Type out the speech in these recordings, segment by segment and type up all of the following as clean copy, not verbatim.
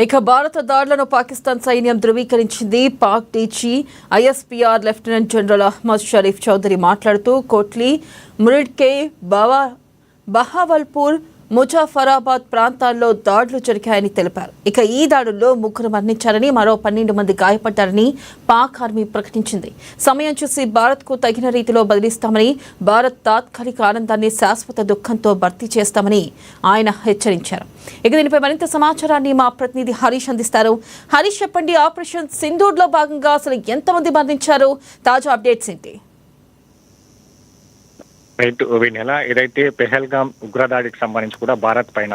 ఇక భారత దాడులను పాకిస్తాన్ సైన్యం ధృవీకరించింది. Pak DG ISPR lieutenant general Ahmed Sharif Chaudhry మాట్లాడుతూ కోట్లీ, మురిడ్కే, బహావల్పూర్, ముజాఫరాబాద్ ప్రాంతాల్లో దాడులు జరిగాయని తెలిపారు. ఇక ఈ దాడుల్లో 3 మరణించారని, మరో 12 మంది గాయపడ్డారని పాక్ ఆర్మీ ప్రకటించింది. సమయం చూసి భారత్కు తగిన రీతిలో బదిలిస్తామని, భారత్ తాత్కాలిక ఆనందాన్ని శాశ్వత దుఃఖంతో భర్తీ చేస్తామని ఆయన హెచ్చరించారు. ఇక దీనిపై మరింత సమాచారాన్ని మా ప్రతినిధి హరీష్ అందిస్తారు. హరీష్, చెప్పండి, ఆపరేషన్ సింధూర్లో భాగంగా అసలు ఎంతమంది మరణించారు? తాజా అప్డేట్స్ ఏంటి? ఈ నెల ఏదైతే పెహల్గాం ఉగ్రదాడికి సంబంధించి కూడా భారత్ పైన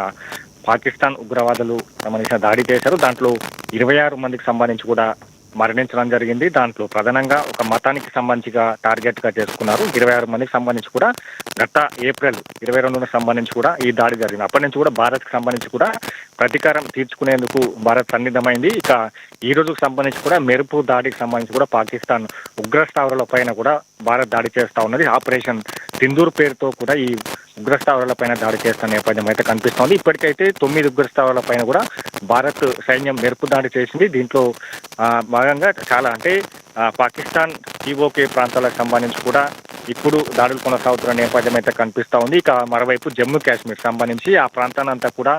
పాకిస్తాన్ ఉగ్రవాదులు సంబంధించిన దాడి చేశారు. దాంట్లో 26 మందికి సంబంధించి కూడా మరణించడం జరిగింది. దాంట్లో ప్రధానంగా ఒక మతానికి సంబంధించిగా టార్గెట్ గా చేసుకున్నారు. 26 మందికి సంబంధించి కూడా గత ఏప్రిల్ 22న సంబంధించి కూడా ఈ దాడి జరిగింది. అప్పటి నుంచి కూడా భారత్ కి సంబంధించి కూడా ప్రతీకారం తీర్చుకునేందుకు భారత్ సన్నిద్ధమైంది. ఇక ఈ రోజుకు సంబంధించి కూడా మెరుపు దాడికి సంబంధించి కూడా పాకిస్తాన్ ఉగ్ర స్థావరాల పైన కూడా భారత్ దాడి చేస్తా ఉన్నది. ఆపరేషన్ సింధూర్ పేరుతో కూడా ఈ ఉగ్రస్థావరాల పైన దాడి చేస్తున్న నేపథ్యం అయితే కనిపిస్తోంది. ఇప్పటికైతే 9 ఉగ్రస్థావరాల పైన కూడా భారత్ సైన్యం మెరుపు దాడి చేసింది. దీంట్లో భాగంగా చాలా అంటే పాకిస్తాన్ పీఓకే ప్రాంతాలకు సంబంధించి కూడా ఇప్పుడు దాడులు కొనసాగుతున్న నేపథ్యం అయితే కనిపిస్తూ ఉంది. ఇక మరోవైపు జమ్మూ కాశ్మీర్ సంబంధించి ఆ ప్రాంతాన్ని అంతా కూడా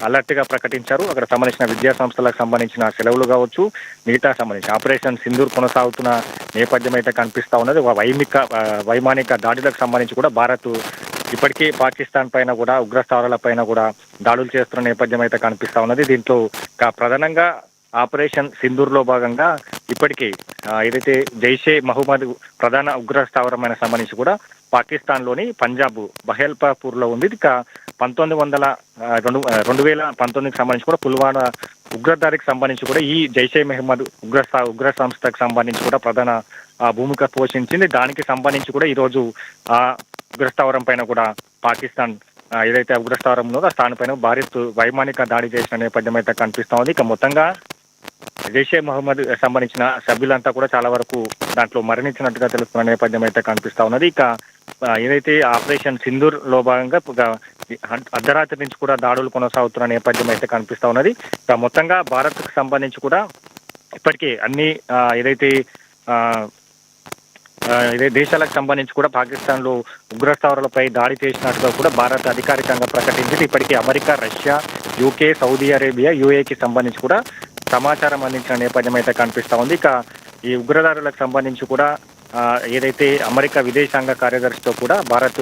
అలర్ట్ గా ప్రకటించారు. అక్కడ సంబంధించిన విద్యా సంస్థలకు సంబంధించిన సెలవులు కావచ్చు, మిగతా సంబంధించి ఆపరేషన్ సింధూర్ కొనసాగుతున్న నేపథ్యం అయితే కనిపిస్తూ ఉన్నది. వైమానిక దాడులకు సంబంధించి కూడా భారత్ ఇప్పటికీ పాకిస్తాన్ పైన కూడా ఉగ్రస్థావరాల పైన కూడా దాడులు చేస్తున్న నేపథ్యం అయితే కనిపిస్తా ఉన్నది. దీంట్లో ప్రధానంగా ఆపరేషన్ సింధూర్ లో భాగంగా ఇప్పటికీ ఏదైతే జైషే మహమ్మద్ ప్రధాన ఉగ్రస్థావరమైన సంబంధించి కూడా పాకిస్తాన్ లోని పంజాబ్ బహల్పాపూర్ లో ఉంది. ఇక 2019కి సంబంధించి కూడా పుల్వామా ఉగ్రదాడికి సంబంధించి కూడా ఈ జైషే మహమ్మద్ ఉగ్ర సంస్థకు సంబంధించి కూడా ప్రధాన భూమిక పోషించింది. దానికి సంబంధించి కూడా ఈరోజు ఆ ఉగ్రస్థావరం పైన కూడా పాకిస్తాన్ ఏదైతే ఉగ్రస్థావరం ఉందో ఆ స్థానం పైన భారత్ వైమానిక దాడి చేసిన నేపథ్యం అయితే కనిపిస్తా ఉంది. ఇక మొత్తంగా జైషే మహమ్మద్ సంబంధించిన సభ్యులంతా కూడా చాలా వరకు దాంట్లో మరణించినట్టుగా తెలుస్తున్న నేపథ్యం అయితే కనిపిస్తా ఉన్నది. ఇక ఏదైతే ఆపరేషన్ సింధూర్ లో భాగంగా అర్ధరాత్రి నుంచి కూడా దాడులు కొనసాగుతున్న నేపథ్యం అయితే కనిపిస్తా ఉన్నది. ఇక మొత్తంగా భారత్ కు సంబంధించి కూడా ఇప్పటికే అన్ని ఏదైతే దేశాలకు సంబంధించి కూడా పాకిస్తాన్ లో ఉగ్రస్థావరాలపై దాడి చేసినట్టుగా కూడా భారత్ అధికారికంగా ప్రకటించింది. ఇప్పటికే America, Russia, UK, Saudi Arabia, యూఏకి సంబంధించి కూడా సమాచారం అందించిన నేపథ్యం అయితే కనిపిస్తా ఉంది. ఇక ఈ ఉగ్రదాడులకు సంబంధించి కూడా ఏదైతే అమెరికా విదేశాంగ కార్యదర్శితో కూడా భారత్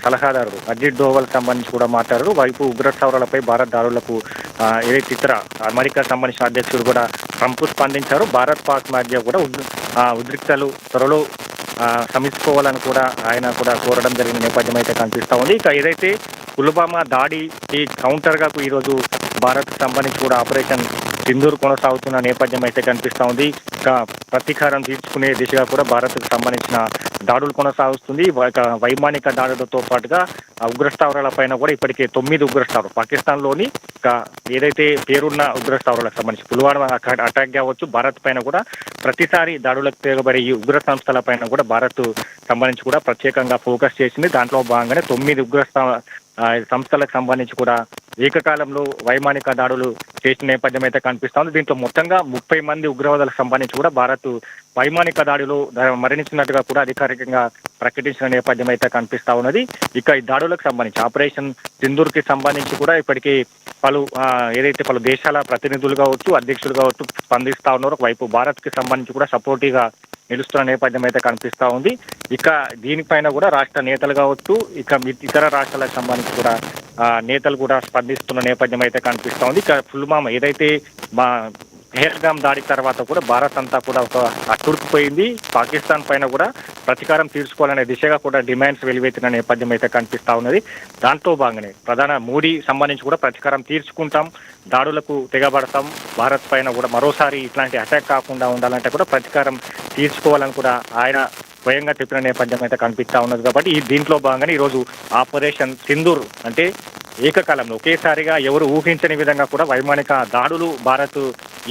సలహాదారు అజిత్ డోవల్ సంబంధించి కూడా మాట్లాడారు. వైపు ఉగ్రస్థావరాలపై భారత్ దాడులకు ఏదైతే ఇతర అమెరికా సంబంధించిన అధ్యక్షుడు కూడా ట్రంప్ స్పందించారు. భారత్ పాక్ మధ్య కూడా ఉద్రిక్తలు త్వరలో సమించుకోవాలని కూడా ఆయన కూడా కోరడం జరిగిన నేపథ్యం అయితే కనిపిస్తా ఉంది. ఇక ఏదైతే పుల్వామా దాడికి కౌంటర్ గా ఈరోజు భారత్ సంబంధించి కూడా ఆపరేషన్ సింధూర్ కొనసాగుతున్న నేపథ్యం అయితే కనిపిస్తా ఉంది. ఇంకా ప్రతీకారం తీర్చుకునే దిశగా కూడా భారత్ కు సంబంధించిన దాడులు కొనసాగుతుంది. వైమానిక దాడులతో పాటుగా ఉగ్రస్థావరాల పైన కూడా ఇప్పటికే 9 ఉగ్రస్థావరాలు పాకిస్తాన్ లోని ఏదైతే పేరున్న ఉగ్రస్థావరాలకు సంబంధించి పుల్వామా అటాక్ కావచ్చు, భారత్ పైన కూడా ప్రతిసారి దాడులకు తిరగబడే ఈ ఉగ్ర సంస్థల పైన కూడా భారత్ సంబంధించి కూడా ప్రత్యేకంగా ఫోకస్ చేసింది. దాంట్లో భాగంగానే 9 సంస్థలకు సంబంధించి కూడా ఏకకాలంలో వైమానిక దాడులు చేసిన నేపథ్యం అయితే కనిపిస్తా ఉంది. దీంట్లో మొత్తంగా 30 మంది ఉగ్రవాదులకు సంబంధించి కూడా భారత్ వైమానిక దాడిలో మరణించినట్టుగా కూడా అధికారికంగా ప్రకటించిన నేపథ్యం అయితే కనిపిస్తా ఉన్నది. ఇక ఈ దాడులకు సంబంధించి ఆపరేషన్ సింధూర్ కి సంబంధించి కూడా ఇప్పటికీ పలు దేశాల ప్రతినిధులు కావచ్చు, అధ్యక్షులు కావచ్చు స్పందిస్తా ఉన్నారు. ఒకవైపు భారత్ కి సంబంధించి కూడా సపోర్టివ్గా నిలుస్తున్న నేపథ్యం అయితే కనిపిస్తా ఉంది. ఇక దీనిపైన కూడా రాష్ట్ర నేతలు కావచ్చు, ఇక ఇతర రాష్ట్రాలకు సంబంధించి కూడా నేతలు కూడా స్పందిస్తున్న నేపథ్యం అయితే కనిపిస్తా ఉంది. ఇక పుల్వామా ఏదైతే పెహల్గాం దాడి తర్వాత కూడా భారత్ అంతా కూడా ఒక అట్టుడికిపోయింది. పాకిస్తాన్ పైన కూడా ప్రతీకారం తీర్చుకోవాలనే దిశగా కూడా డిమాండ్స్ వెలువెత్తిన నేపథ్యం అయితే కనిపిస్తా ఉన్నది. దాంట్లో భాగంగానే ప్రధాన మోడీ సంబంధించి కూడా ప్రతీకారం తీర్చుకుంటాం, దాడులకు తెగబడతాం, భారత్ పైన కూడా మరోసారి ఇట్లాంటి అటాక్ కాకుండా ఉండాలంటే కూడా ప్రతీకారం తీర్చుకోవాలని కూడా ఆయన స్వయంగా చెప్పిన నేపథ్యం అయితే కనిపిస్తా ఉన్నది. కాబట్టి దీంట్లో భాగంగానే ఈరోజు ఆపరేషన్ సింధూర్ అంటే ఏకకాలంలో ఒకేసారిగా ఎవరు ఊహించని విధంగా కూడా వైమానిక దాడులు భారత్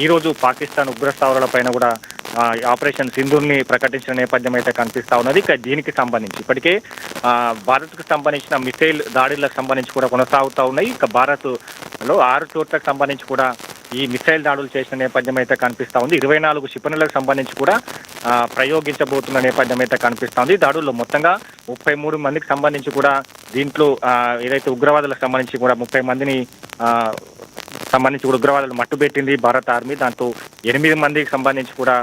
ఈ రోజు పాకిస్తాన్ ఉగ్రస్థావరాల పైన కూడా ఆపరేషన్ సింధూర్ ని ప్రకటించిన నేపథ్యం అయితే కనిపిస్తా ఉన్నది. ఇక దీనికి సంబంధించి ఇప్పటికే భారత్ కు సంబంధించిన మిసైల్ దాడులకు సంబంధించి కూడా కొనసాగుతా ఉన్నాయి. ఇక భారత్ లో 6 చోట్లకు సంబంధించి కూడా ఈ మిసైల్ దాడులు చేసిన నేపథ్యం అయితే కనిపిస్తా ఉంది. 24 క్షిపణులకు సంబంధించి కూడా ప్రయోగించబోతున్న నేపథ్యం అయితే కనిపిస్తా ఉంది. దాడుల్లో మొత్తంగా 33 మందికి సంబంధించి కూడా దీంట్లో ఏదైతే ఉగ్రవాదులకు సంబంధించి కూడా 30 మందిని సంబంధించి కూడా ఉగ్రవాదులు మట్టుబెట్టింది భారత ఆర్మీ. దాంతో 8 మందికి సంబంధించి కూడా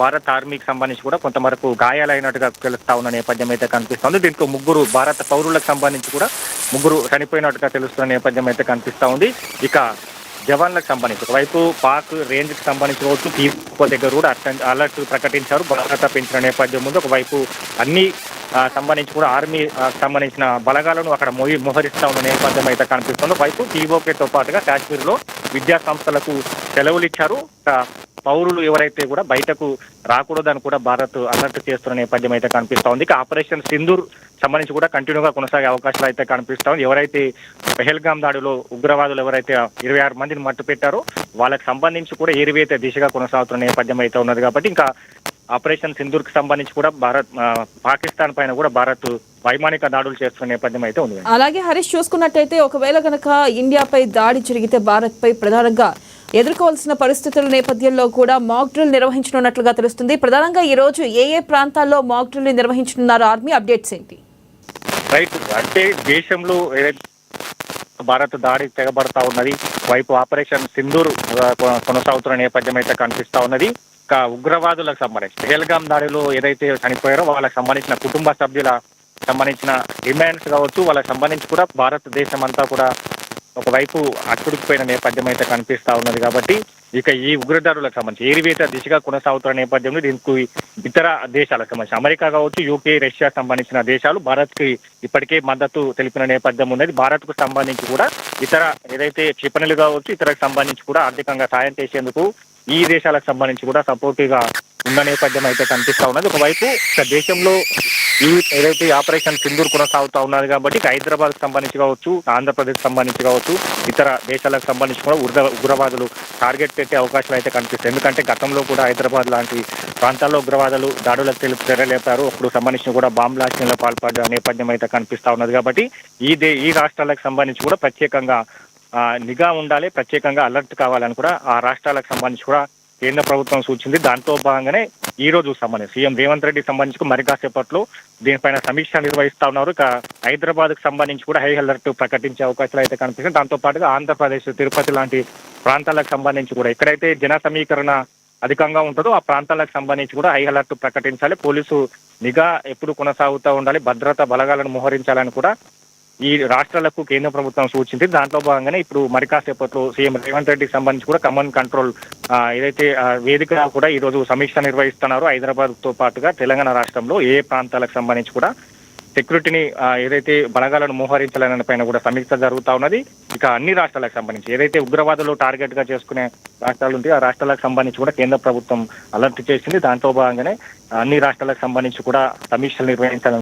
భారత ఆర్మీకి సంబంధించి కూడా కొంతవరకు గాయాలైనట్టుగా తెలుస్తా ఉన్న నేపథ్యం అయితే కనిపిస్తోంది. దీంట్లో 3 భారత పౌరులకు సంబంధించి కూడా 3 చనిపోయినట్టుగా తెలుస్తున్న నేపథ్యం అయితే కనిపిస్తా ఉంది. ఇక జవాన్లకు సంబంధించి ఒకవైపు పాక్ రేంజ్ కి సంబంధించి రోజు తీర్పు దగ్గర కూడా అలర్ట్ ప్రకటించారు. భద్రత పెంచిన నేపథ్యం ముందు ఒకవైపు అన్ని సంబంధించి కూడా ఆర్మీ సంబంధించిన బలగాలను అక్కడ మోహరిస్తా ఉన్న నేపథ్యం అయితే కనిపిస్తుంది. ఒకవైపు టీఓకేతో పాటుగా కాశ్మీర్ లో విద్యా సంస్థలకు సెలవులు ఇచ్చారు. పౌరులు ఎవరైతే కూడా బయటకు రాకూడదని కూడా భారత్ అలర్ట్ చేస్తున్న నేపథ్యం అయితే కనిపిస్తా ఉంది. ఇక ఆపరేషన్ సింధూర్ సంబంధించి కూడా కంటిన్యూగా కొనసాగే అవకాశాలు అయితే కనిపిస్తా ఉంది. ఎవరైతే పెహల్గాం దాడిలో ఉగ్రవాదులు ఎవరైతే 26 మందిని మట్టు పెట్టారో వాళ్ళకి సంబంధించి కూడా ఏరివేత దిశగా కొనసాగుతున్న నేపథ్యం అయితే ఉన్నది. కాబట్టి ఇంకా ఆపరేషన్ సింధూర్ కి సంబంధించి కూడా పాకిస్తాన్ పైన కూడా భారత్ వైమానిక దాడులు చేస్తున్న నేపథ్యం అయితే ఉంది. అలాగే హరీష్ చూసుకున్నట్టయితే ఒకవేళ కనుక ఇండియాపై దాడి జరిగితే భారత్ పై ప్రధానంగా ఎదుర్కోవాల్సిన పరిస్థితుల నేపథ్యంలో కూడా మాక్ డ్రిల్ నిర్వహించనున్నట్లుగా తెలుస్తుంది. ప్రధానంగా ఈ రోజు ఏ ప్రాంతాల్లో మాక్ డ్రిల్ నిర్వహించనున్నారు ఆర్మీ, అప్డేట్స్ ఏంటి? రైట్, అంటే దేశంలో భారత్ దాడి తెగబడతా ఉన్నది. వైపు ఆపరేషన్ సింధూర్ కొనసాగుతున్న నేపథ్యం అయితే కనిపిస్తా ఉన్నది. ఇంకా ఉగ్రవాదులకు సంబంధించి పెహల్గాం దాడిలో ఏదైతే చనిపోయారో వాళ్ళకి సంబంధించిన కుటుంబ సభ్యుల సంబంధించిన డిమాండ్స్ కావచ్చు, వాళ్ళకి సంబంధించి కూడా భారతదేశం అంతా కూడా ఒకవైపు అట్టుడికిపోయిన నేపథ్యం అయితే కనిపిస్తా ఉన్నది. కాబట్టి ఇక ఈ ఉగ్రదాడులకు సంబంధించి ఏరివేత దిశగా కొనసాగుతున్న నేపథ్యంలో దీనికి ఇతర దేశాలకు సంబంధించి అమెరికా కావచ్చు, యూకే, రష్యా సంబంధించిన దేశాలు భారత్ కి ఇప్పటికే మద్దతు తెలిపిన నేపథ్యం ఉన్నది. భారత్ కు సంబంధించి కూడా ఇతర ఏదైతే క్షిపణులు కావచ్చు ఇతరకు సంబంధించి కూడా ఆర్థికంగా సాయం చేసేందుకు ఈ దేశాలకు సంబంధించి కూడా సపోర్టివ్ గా ఉన్న నేపథ్యం అయితే కనిపిస్తా ఉన్నది. ఒకవైపు దేశంలో ఈ ఏదైతే ఆపరేషన్ సింధూర్ కొనసాగుతా ఉన్నది కాబట్టి హైదరాబాద్ సంబంధించి కావచ్చు, ఆంధ్రప్రదేశ్ సంబంధించి కావచ్చు, ఇతర దేశాలకు సంబంధించి కూడా ఉగ్రవాదులు టార్గెట్ పెట్టే అవకాశాలు అయితే కనిపిస్తాయి. ఎందుకంటే గతంలో కూడా హైదరాబాద్ లాంటి ప్రాంతాల్లో ఉగ్రవాదులు దాడులకు తెరలేపారు. అప్పుడు సంబంధించి కూడా బాంబ్ బ్లాస్టింగ్ లో పాల్పడ్డ నేపథ్యం అయితే కనిపిస్తా ఉన్నది. కాబట్టి ఈ రాష్ట్రాలకు సంబంధించి కూడా ప్రత్యేకంగా నిఘా ఉండాలి, ప్రత్యేకంగా అలర్ట్ కావాలని కూడా ఆ రాష్ట్రాలకు సంబంధించి కూడా కేంద్ర ప్రభుత్వం సూచింది. దాంతో భాగంగానే ఈ రోజు సంబంధించి సీఎం రేవంత్ రెడ్డి సంబంధించి మరి కాసేపట్లో దీనిపైన సమీక్ష నిర్వహిస్తా ఉన్నారు. ఇక హైదరాబాద్ కు సంబంధించి కూడా హై అలర్ట్ ప్రకటించే అవకాశాలు అయితే కనిపిస్తుంది. దాంతో పాటుగా ఆంధ్రప్రదేశ్, తిరుపతి లాంటి ప్రాంతాలకు సంబంధించి కూడా ఎక్కడైతే జన సమీకరణ అధికంగా ఉంటుందో ఆ ప్రాంతాలకు సంబంధించి కూడా హై అలర్ట్ ప్రకటించాలి. పోలీసు నిఘా ఎప్పుడు కొనసాగుతూ ఉండాలి, భద్రతా బలగాలను మోహరించాలని కూడా ఈ రాష్ట్రాలకు కేంద్ర ప్రభుత్వం సూచించింది. దాంట్లో భాగంగానే ఇప్పుడు మరి కాసేపట్లో సీఎం రేవంత్ రెడ్డికి సంబంధించి కూడా కమాండ్ కంట్రోల్ ఏదైతే వేదిక కూడా ఈ రోజు సమీక్ష నిర్వహిస్తున్నారు. హైదరాబాద్ తో పాటుగా తెలంగాణ రాష్ట్రంలో ఏ ప్రాంతాలకు సంబంధించి కూడా సెక్యూరిటీని ఏదైతే బలగాలను మోహరించాలనే పైన కూడా సమీక్ష జరుగుతా ఉన్నది. ఇక అన్ని రాష్ట్రాలకు సంబంధించి ఏదైతే ఉగ్రవాదులు టార్గెట్ గా చేసుకునే రాష్ట్రాలు ఉంటాయి ఆ రాష్ట్రాలకు సంబంధించి కూడా కేంద్ర ప్రభుత్వం అలర్ట్ చేసింది. దాంతో భాగంగానే అన్ని రాష్ట్రాలకు సంబంధించి కూడా సమీక్షలు నిర్వహించాలని